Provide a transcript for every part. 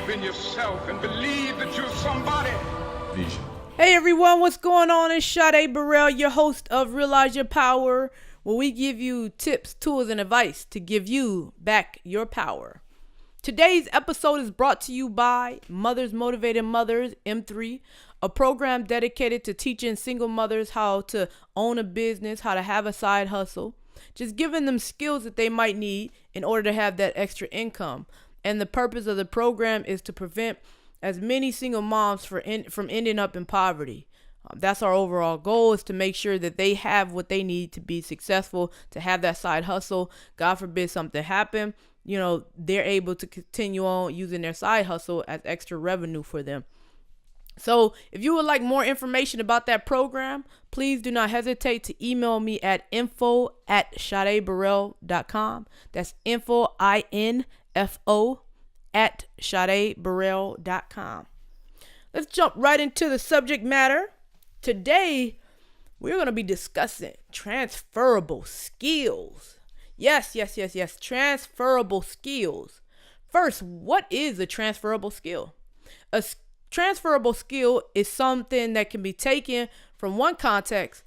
believe in yourself and believe that you're somebody. Vision. Hey everyone, what's going on? It's Sade Burrell, your host of Realize Your Power, where we give you tips, tools, and advice to give you back your power. Today's episode is brought to you by Mothers Motivated Mothers, M3, a program dedicated to teaching single mothers how to own a business, how to have a side hustle, just giving them skills that they might need in order to have that extra income. And the purpose of the program is to prevent as many single moms from ending up in poverty. That's our overall goal, is to make sure that they have what they need to be successful, to have that side hustle. God forbid something happen, they're able to continue on using their side hustle as extra revenue for them. So if you would like more information about that program, please do not hesitate to email me at info@SadeBurrell.com. That's info, I-N-F-O, at SadeBurrell.com. Let's jump right into the subject matter. Today, we're going to be discussing transferable skills. Yes, transferable skills. First, what is a transferable skill? A transferable skill is something that can be taken from one context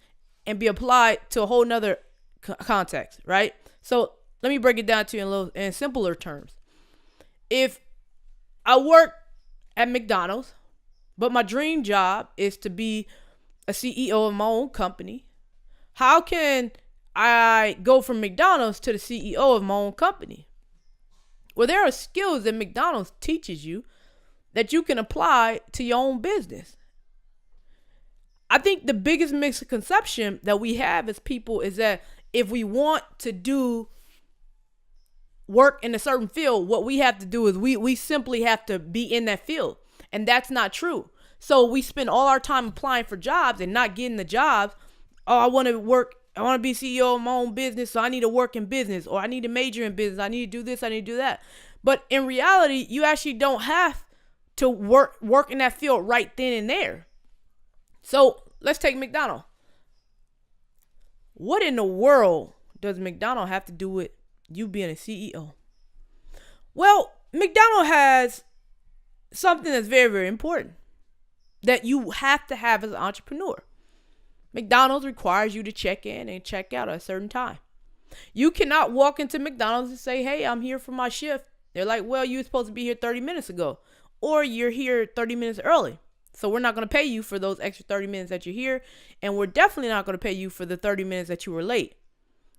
and be applied to a whole nother context, right? So let me break it down to you in simpler terms. If I work at McDonald's, but my dream job is to be a CEO of my own company, how can I go from McDonald's to the CEO of my own company? Well, there are skills that McDonald's teaches you that you can apply to your own business. I think the biggest misconception that we have as people is that if we want to do work in a certain field, what we have to do is we simply have to be in that field. And that's not true. So we spend all our time applying for jobs and not getting the jobs. Oh, I want to be CEO of my own business, so I need to work in business, or I need to major in business. I need to do this, I need to do that. But in reality, you actually don't have to work in that field right then and there. So let's take McDonald's. What in the world does McDonald's have to do with you being a CEO? Well, McDonald's has something that's very, very important that you have to have as an entrepreneur. McDonald's requires you to check in and check out at a certain time. You cannot walk into McDonald's and say, hey, I'm here for my shift. They're like, well, you were supposed to be here 30 minutes ago, or you're here 30 minutes early. So we're not going to pay you for those extra 30 minutes that you're here. And we're definitely not going to pay you for the 30 minutes that you were late.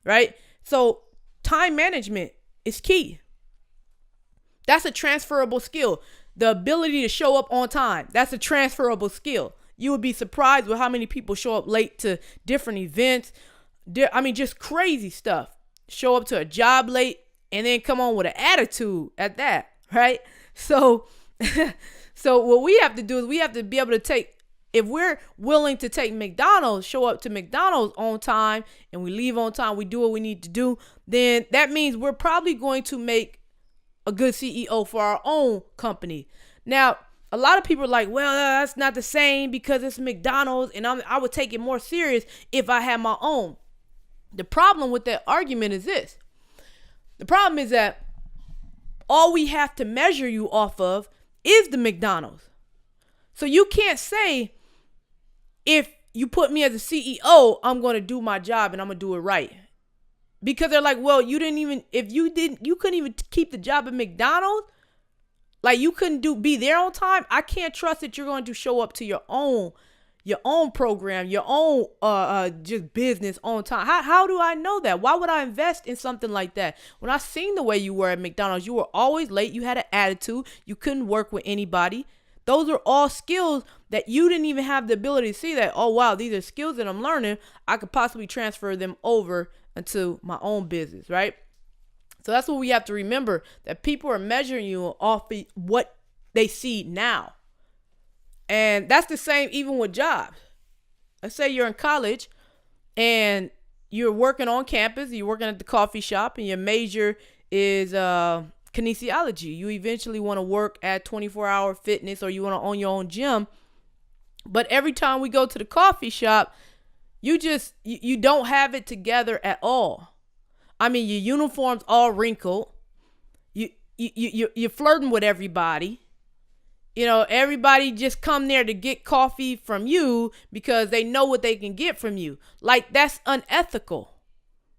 Right? So time management is key. That's a transferable skill. The ability to show up on time. That's a transferable skill. You would be surprised with how many people show up late to different events. Just crazy stuff. Show up to a job late and then come on with an attitude at that, right? So what we have to do is we have to be able to take, if we're willing to take McDonald's, show up to McDonald's on time, and we leave on time, we do what we need to do, then that means we're probably going to make a good CEO for our own company. Now, a lot of people are like, well, that's not the same because it's McDonald's, and I would take it more serious if I had my own. The problem with that argument is this. The problem is that all we have to measure you off of is the McDonald's. So you can't say, if you put me as a CEO, I'm going to do my job and I'm going to do it right. Because they're like, well, you couldn't even keep the job at McDonald's. Like, you couldn't be there on time. I can't trust that you're going to show up to your own program, your own just business on time. How do I know that? Why would I invest in something like that? When I seen the way you were at McDonald's, you were always late. You had an attitude. You couldn't work with anybody. Those are all skills that you didn't even have the ability to see that, oh, wow, these are skills that I'm learning. I could possibly transfer them over into my own business, right? So that's what we have to remember, that people are measuring you off of what they see now. And that's the same even with jobs. Let's say you're in college and you're working on campus, you're working at the coffee shop, and your major is kinesiology. You eventually want to work at 24-hour fitness, or you want to own your own gym. But every time we go to the coffee shop, you don't have it together at all. I mean, your uniform's all wrinkled. You're flirting with everybody. Everybody just come there to get coffee from you because they know what they can get from you. Like, that's unethical,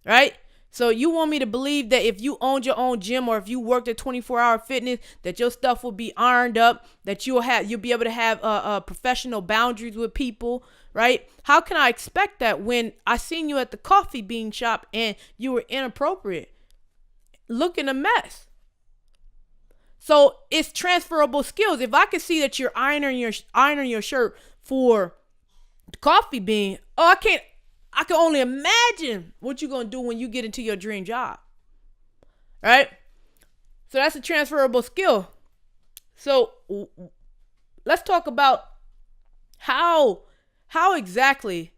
right? So you want me to believe that if you owned your own gym or if you worked at 24-hour fitness, that your stuff will be ironed up, that you'll be able to have professional boundaries with people, right? How can I expect that when I seen you at the coffee bean shop and you were inappropriate, looking a mess? So it's transferable skills. If I can see that you're ironing your shirt for the coffee bean, I can only imagine what you're going to do when you get into your dream job. Right? So that's a transferable skill. So let's talk about how exactly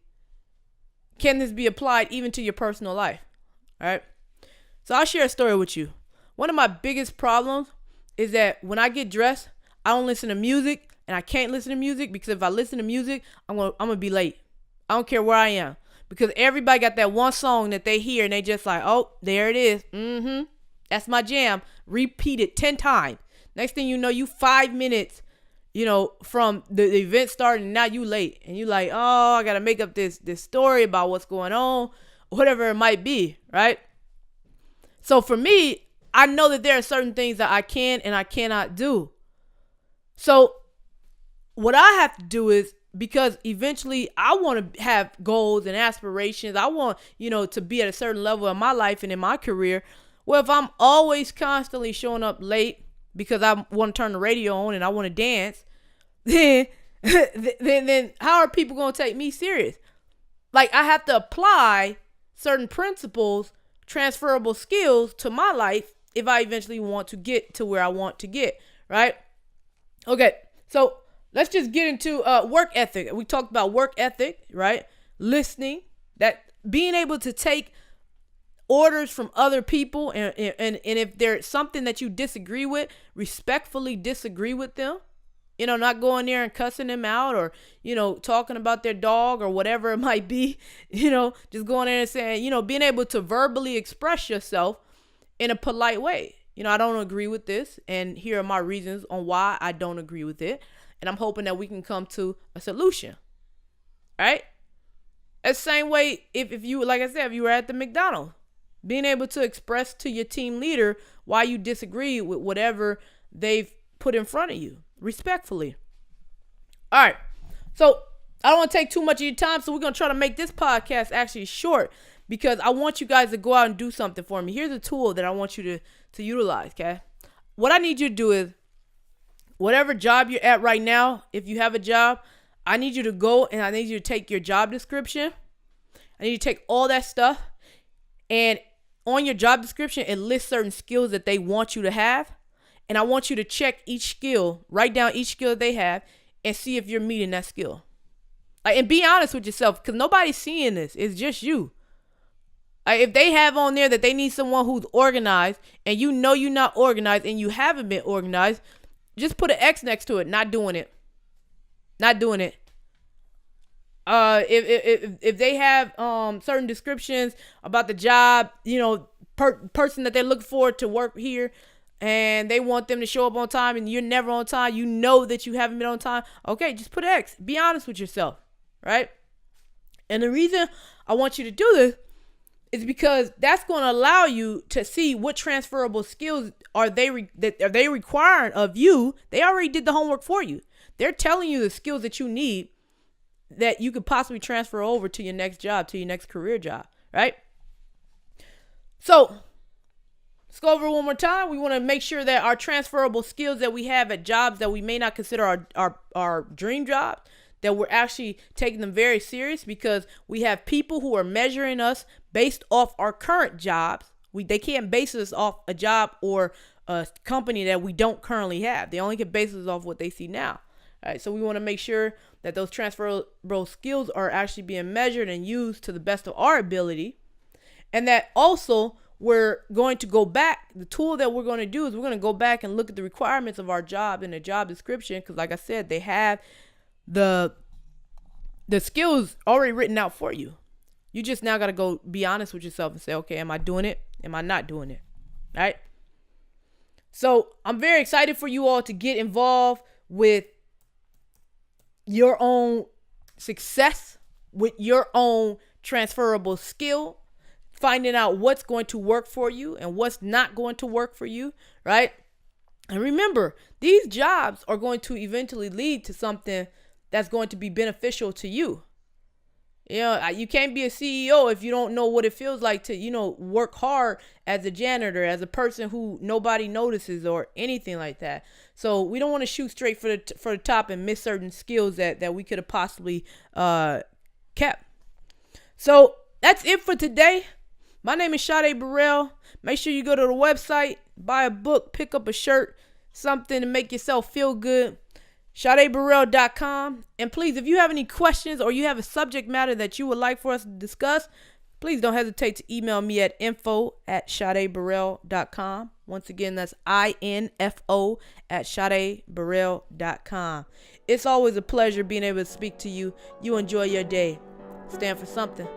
can this be applied even to your personal life. All right? So I'll share a story with you. One of my biggest problems is that when I get dressed, I don't listen to music, and I can't listen to music because if I listen to music, I'm gonna be late. I don't care where I am, because everybody got that one song that they hear and they just like, oh, there it is. That's my jam. Repeat it 10 times. Next thing you know, you 5 minutes, from the event starting, and now you late, and you like, oh, I gotta make up this story about what's going on, whatever it might be, right? So for me, I know that there are certain things that I can and I cannot do. So what I have to do is, because eventually I want to have goals and aspirations. I want, to be at a certain level in my life and in my career. Well, if I'm always constantly showing up late because I want to turn the radio on and I want to dance, then how are people going to take me serious? Like, I have to apply certain principles, transferable skills to my life if I eventually want to get to where I want to get, right? Okay, so let's just get into work ethic. We talked about work ethic, right? Listening, that being able to take orders from other people, and if there's something that you disagree with, respectfully disagree with them. Not going there and cussing them out, or, talking about their dog or whatever it might be, just going there and saying, being able to verbally express yourself in a polite way. I don't agree with this, and here are my reasons on why I don't agree with it. And I'm hoping that we can come to a solution. Right? The same way, if you, like I said, if you were at the McDonald's, being able to express to your team leader why you disagree with whatever they've put in front of you, respectfully. All right. So I don't want to take too much of your time, so we're going to try to make this podcast actually short, because I want you guys to go out and do something for me. Here's a tool that I want you to utilize, okay? What I need you to do is, whatever job you're at right now, if you have a job, I need you to go and I need you to take your job description. I need you to take all that stuff, and on your job description, it lists certain skills that they want you to have. And I want you to check each skill, write down each skill that they have, and see if you're meeting that skill. And be honest with yourself, because nobody's seeing this. It's just you. If they have on there that they need someone who's organized, and you're not organized and you haven't been organized, just put an X next to it. Not doing it. Not doing it. If they have certain descriptions about the job, person that they're looking for to work here, and they want them to show up on time, and you're never on time, that you haven't been on time, okay, just put X. Be honest with yourself, right? And the reason I want you to do this is because that's going to allow you to see what transferable skills are they requiring of you. They already did the homework for you. They're telling you the skills that you need that you could possibly transfer over to your next job, to your next career job, right? So let's go over it one more time. We want to make sure that our transferable skills that we have at jobs that we may not consider our dream jobs, that we're actually taking them very serious, because we have people who are measuring us based off our current jobs. They can't base us off a job or a company that we don't currently have. They only can base us off what they see now. All right, so we want to make sure that those transferable skills are actually being measured and used to the best of our ability. And that also we're going to go back. The tool that we're going to do is we're going to go back and look at the requirements of our job in the job description, because like I said, they have the skills already written out for you. You just now got to go be honest with yourself and say, okay, am I doing it? Am I not doing it? All right. So I'm very excited for you all to get involved with your own success, with your own transferable skill, finding out what's going to work for you and what's not going to work for you, right? And remember, these jobs are going to eventually lead to something that's going to be beneficial to you. You know, you can't be a CEO if you don't know what it feels like to, work hard as a janitor, as a person who nobody notices or anything like that. So we don't want to shoot straight for the top and miss certain skills that we could have possibly kept. So that's it for today. My name is Sade Burrell. Make sure you go to the website, buy a book, pick up a shirt, something to make yourself feel good. SadeBurrell.com. And please, if you have any questions or you have a subject matter that you would like for us to discuss, please don't hesitate to email me at info@SadeBurrell.com. Once again, that's info@SadeBurrell.com. It's always a pleasure being able to speak to you. You enjoy your day. Stand for something.